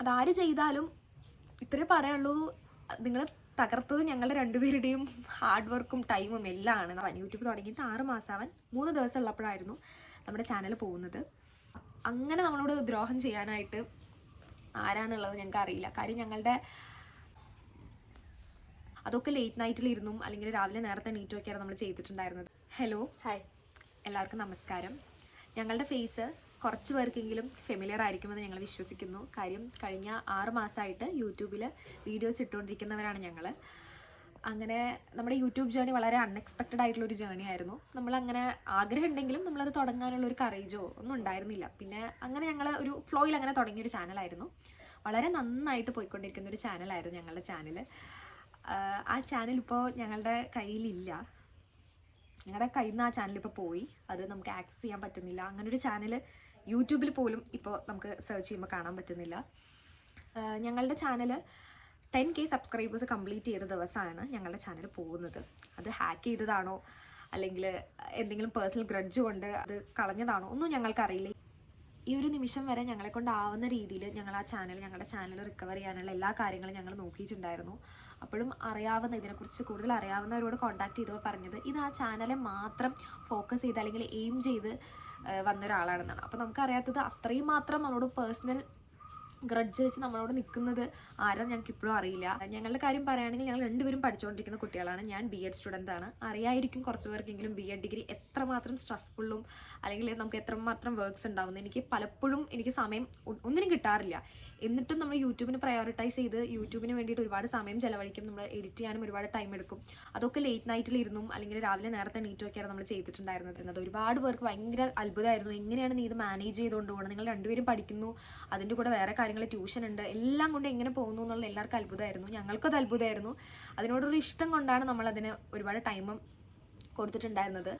അതാര് ചെയ്താലും ഇത്രേ പറയാനുള്ളൂ, നിങ്ങൾ തകർത്തത് ഞങ്ങളുടെ രണ്ടുപേരുടെയും ഹാർഡ് വർക്കും ടൈമും എല്ലാം ആണ്. യൂട്യൂബ് തുടങ്ങിയിട്ട് 6 മാസമാവാൻ 3 ദിവസം ഉള്ളപ്പോഴായിരുന്നു നമ്മുടെ ചാനൽ പോകുന്നത്. അങ്ങനെ നമ്മളോട് ദ്രോഹം ചെയ്യാനായിട്ട് ആരാന്നുള്ളത് ഞങ്ങൾക്ക് അറിയില്ല. കാര്യം ഞങ്ങളുടെ അതൊക്കെ ലേറ്റ് നൈറ്റിലിരുന്നും അല്ലെങ്കിൽ രാവിലെ നേരത്തെ എണീറ്റൊക്കെയാണ് നമ്മൾ ചെയ്തിട്ടുണ്ടായിരുന്നത്. ഹലോ, ഹായ്, എല്ലാവർക്കും നമസ്കാരം. ഞങ്ങളുടെ ഫേസ് കുറച്ച് പേർക്കെങ്കിലും ഫെമിലിയർ ആയിരിക്കുമെന്ന് ഞങ്ങൾ വിശ്വസിക്കുന്നു. കാര്യം കഴിഞ്ഞ 6 മാസമായിട്ട് യൂട്യൂബിൽ വീഡിയോസ് ഇട്ടുകൊണ്ടിരിക്കുന്നവരാണ് ഞങ്ങൾ. അങ്ങനെ നമ്മുടെ യൂട്യൂബ് ജേണി വളരെ അൺഎക്സ്പെക്റ്റഡ് ആയിട്ടുള്ളൊരു ജേണി ആയിരുന്നു. നമ്മളങ്ങനെ ആഗ്രഹം ഉണ്ടെങ്കിലും നമ്മളത് തുടങ്ങാനുള്ള ഒരു കറേജോ ഒന്നും ഉണ്ടായിരുന്നില്ല. പിന്നെ അങ്ങനെ ഞങ്ങൾ ഒരു ഫ്ലോയിൽ അങ്ങനെ തുടങ്ങിയൊരു ചാനലായിരുന്നു. വളരെ നന്നായിട്ട് പോയിക്കൊണ്ടിരിക്കുന്ന ഒരു ചാനലായിരുന്നു ഞങ്ങളുടെ ചാനൽ. ആ ചാനൽ ഇപ്പോൾ ഞങ്ങളുടെ കയ്യിലില്ല. ഞങ്ങളുടെ കയ്യിൽ നിന്ന് ആ ചാനൽ ഇപ്പോൾ പോയി. അത് നമുക്ക് ആക്സസ് ചെയ്യാൻ പറ്റുന്നില്ല. അങ്ങനൊരു ചാനൽ യൂട്യൂബിൽ പോലും ഇപ്പോൾ നമുക്ക് സെർച്ച് ചെയ്യുമ്പോൾ കാണാൻ പറ്റുന്നില്ല. ഞങ്ങളുടെ ചാനൽ 10K സബ്സ്ക്രൈബേഴ്സ് കംപ്ലീറ്റ് ചെയ്ത ദിവസമാണ് ഞങ്ങളുടെ ചാനൽ പോകുന്നത്. അത് ഹാക്ക് ചെയ്തതാണോ അല്ലെങ്കിൽ എന്തെങ്കിലും പേഴ്സണൽ ഗ്രഡ്ജ് കൊണ്ട് അത് കളഞ്ഞതാണോ ഒന്നും ഞങ്ങൾക്കറിയില്ല. ഈ ഒരു നിമിഷം വരെ ഞങ്ങളെ കൊണ്ടാവുന്ന രീതിയിൽ ഞങ്ങളുടെ ചാനൽ റിക്കവർ ചെയ്യാനുള്ള എല്ലാ കാര്യങ്ങളും ഞങ്ങൾ നോക്കിയിട്ടുണ്ടായിരുന്നു. അപ്പോഴും ഇതിനെക്കുറിച്ച് കൂടുതൽ അറിയാവുന്നവരോട് കോൺടാക്ട് ചെയ്തപ്പോൾ പറഞ്ഞത് ഇത് ആ ചാനലെ മാത്രം ഫോക്കസ് ചെയ്ത് അല്ലെങ്കിൽ എയിം ചെയ്ത് വന്നൊരാളാണെന്നാണ്. അപ്പോൾ നമുക്കറിയാത്തത് അത്രയും മാത്രം നമ്മളോട് പേഴ്സണൽ ഗ്രഡ്ജ് വെച്ച് നമ്മളോട് നിൽക്കുന്നത് ആരാന്ന് ഞങ്ങൾക്ക് ഇപ്പോഴും അറിയില്ല. ഞങ്ങളുടെ കാര്യം പറയുകയാണെങ്കിൽ ഞങ്ങൾ രണ്ടുപേരും പഠിച്ചുകൊണ്ടിരിക്കുന്ന കുട്ടികളാണ്. ഞാൻ BEd സ്റ്റുഡൻ്റ് ആണ്. അറിയായിരിക്കും കുറച്ച് പേർക്കെങ്കിലും BEd ഡിഗ്രി എത്രമാത്രം സ്ട്രെസ്ഫുള്ളും അല്ലെങ്കിൽ നമുക്ക് എത്രമാത്രം വർക്ക്സ് ഉണ്ടാവുന്നത്. എനിക്ക് പലപ്പോഴും സമയം ഒന്നിനും കിട്ടാറില്ല. എന്നിട്ടും നമ്മൾ യൂട്യൂബിന് പ്രയോറിറ്റൈസ് ചെയ്ത് യൂട്യൂബിന് വേണ്ടിയിട്ട് ഒരുപാട് സമയം ചിലവഴിക്കും. നമ്മൾ എഡിറ്റ് ചെയ്യാനും ഒരുപാട് ടൈം എടുക്കും. അതൊക്കെ ലേറ്റ് നൈറ്റിലിരുന്നും അല്ലെങ്കിൽ രാവിലെ നേരത്തെ എണീറ്റൊക്കെയാണ് നമ്മൾ ചെയ്തിട്ടുണ്ടായിരുന്നത്. ഒരുപാട് പേർക്ക് ഭയങ്കര അത്ഭുതമായിരുന്നു, എങ്ങനെയാണ് നീ ഇത് മാനേജ് ചെയ്തുകൊണ്ട് പോകുന്നത്, നിങ്ങൾ രണ്ടുപേരും പഠിക്കുന്നു, അതിൻ്റെ കൂടെ വേറെ കാര്യങ്ങൾ ട്യൂഷൻ ഉണ്ട്, എല്ലാം കൊണ്ട് എങ്ങനെ പോകുന്നു എന്നുള്ള എല്ലാവർക്കും അത്ഭുതമായിരുന്നു. ഞങ്ങൾക്കത് അത്ഭുതമായിരുന്നു. അതിനോടൊരു ഇഷ്ടം കൊണ്ടാണ് നമ്മളതിന് ഒരുപാട് ടൈമും കൊടുത്തിട്ടുണ്ടായിരുന്നത്.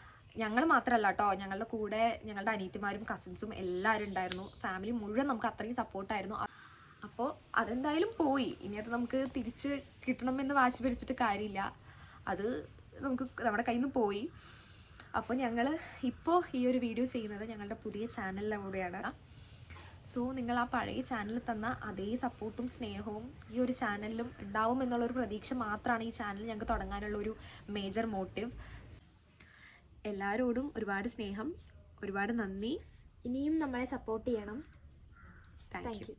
ഞങ്ങൾ മാത്രമല്ല കേട്ടോ, ഞങ്ങളുടെ കൂടെ ഞങ്ങളുടെ അനിയത്തിമാരും കസിൻസും എല്ലാവരും ഉണ്ടായിരുന്നു. ഫാമിലി മുഴുവൻ നമുക്ക് അത്രയും സപ്പോർട്ടായിരുന്നു. അപ്പോൾ അതെന്തായാലും പോയി. ഇനി അത് നമുക്ക് തിരിച്ച് കിട്ടണമെന്ന് വാശി പിടിച്ചിട്ട് കാര്യമില്ല. അത് നമ്മുടെ കയ്യിൽ നിന്ന് പോയി. അപ്പോൾ ഞങ്ങൾ ഇപ്പോൾ ഈ ഒരു വീഡിയോ ചെയ്യുന്നത് ഞങ്ങളുടെ പുതിയ ചാനലിലൂടെയാണ്. സോ നിങ്ങൾ ആ പഴയ ചാനലിൽ തന്ന അതേ സപ്പോർട്ടും സ്നേഹവും ഈ ഒരു ചാനലിലും ഉണ്ടാവും എന്നുള്ളൊരു പ്രതീക്ഷ മാത്രമാണ് ഈ ചാനൽ ഞങ്ങൾക്ക് തുടങ്ങാനുള്ള ഒരു മേജർ മോട്ടീവ്. എല്ലാവരോടും ഒരുപാട് സ്നേഹം, ഒരുപാട് നന്ദി. ഇനിയും നമ്മളെ സപ്പോർട്ട് ചെയ്യണം. Thank you.